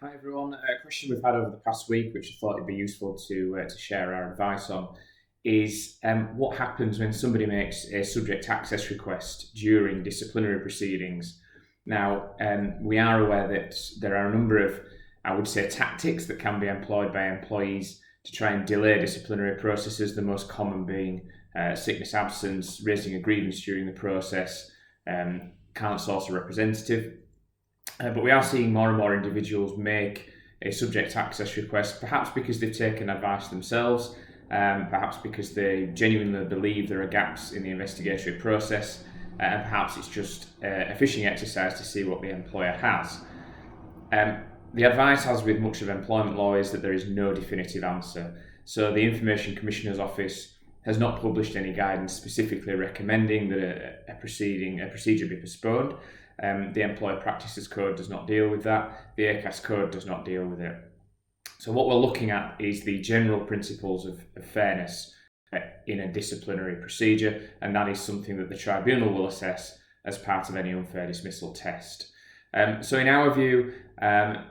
Hi everyone. A question we've had over the past week, which I thought it'd be useful to share our advice on, is what happens when somebody makes a subject access request during disciplinary proceedings. Now, we are aware that there are a number of, I would say, tactics that can be employed by employees to try and delay disciplinary processes. The most common being sickness absence, raising a grievance during the process, can't source a representative. But we are seeing more and more individuals make a subject access request, perhaps because they've taken advice themselves, perhaps because they genuinely believe there are gaps in the investigatory process, and perhaps it's just a fishing exercise to see what the employer has. The advice, as with much of employment law, is that there is no definitive answer. So the Information Commissioner's Office has not published any guidance specifically recommending that a procedure be postponed. The Employer Practices Code does not deal with that. The ACAS Code does not deal with it. So what we're looking at is the general principles of fairness in a disciplinary procedure, and that is something that the tribunal will assess as part of any unfair dismissal test. So in our view, I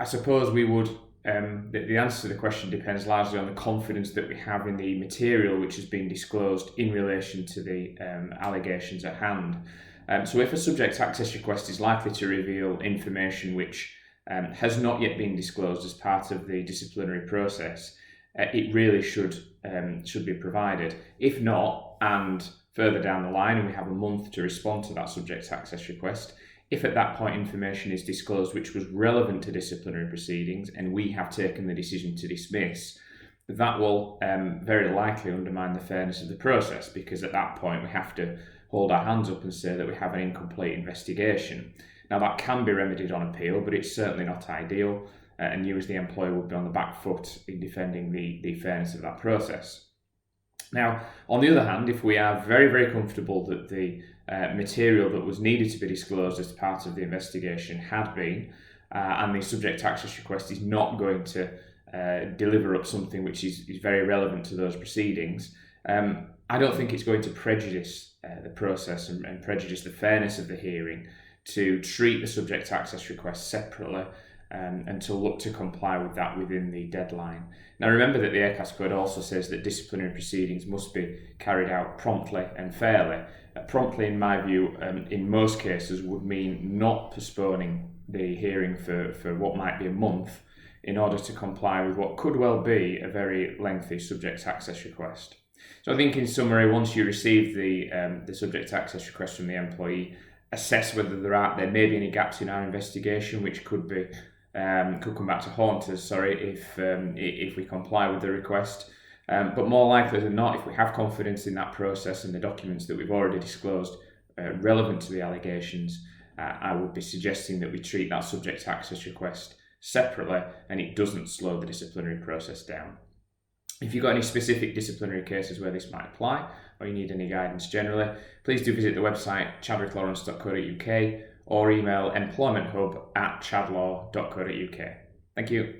suppose we would, the answer to the question depends largely on the confidence that we have in the material which has been disclosed in relation to the allegations at hand. So if a subject access request is likely to reveal information which has not yet been disclosed as part of the disciplinary process, it really should be provided. If not, and further down the line, and we have a month to respond to that subject access request, if at that point information is disclosed which was relevant to disciplinary proceedings and we have taken the decision to dismiss, that will very likely undermine the fairness of the process, because at that point we have to hold our hands up and say that we have an incomplete investigation. Now that can be remedied on appeal, but it's certainly not ideal, and you as the employer would be on the back foot in defending the fairness of that process. Now, on the other hand, if we are very, very comfortable that the material that was needed to be disclosed as part of the investigation had been, and the subject access request is not going to deliver up something which is very relevant to those proceedings, I don't think it's going to prejudice the process and prejudice the fairness of the hearing to treat the subject access request separately and to look to comply with that within the deadline. Now remember that the ACAS Code also says that disciplinary proceedings must be carried out promptly and fairly. Promptly, in my view, in most cases would mean not postponing the hearing for what might be a month in order to comply with what could well be a very lengthy subject access request. So I think in summary, once you receive the subject access request from the employee, assess whether there may be any gaps in our investigation which could come back to haunt us, if we comply with the request. But more likely than not, if we have confidence in that process and the documents that we've already disclosed relevant to the allegations, I would be suggesting that we treat that subject access request separately and it doesn't slow the disciplinary process down. If you've got any specific disciplinary cases where this might apply, or you need any guidance generally, please do visit the website chadwicklawrence.co.uk or email employmenthub@chadlaw.co.uk. Thank you.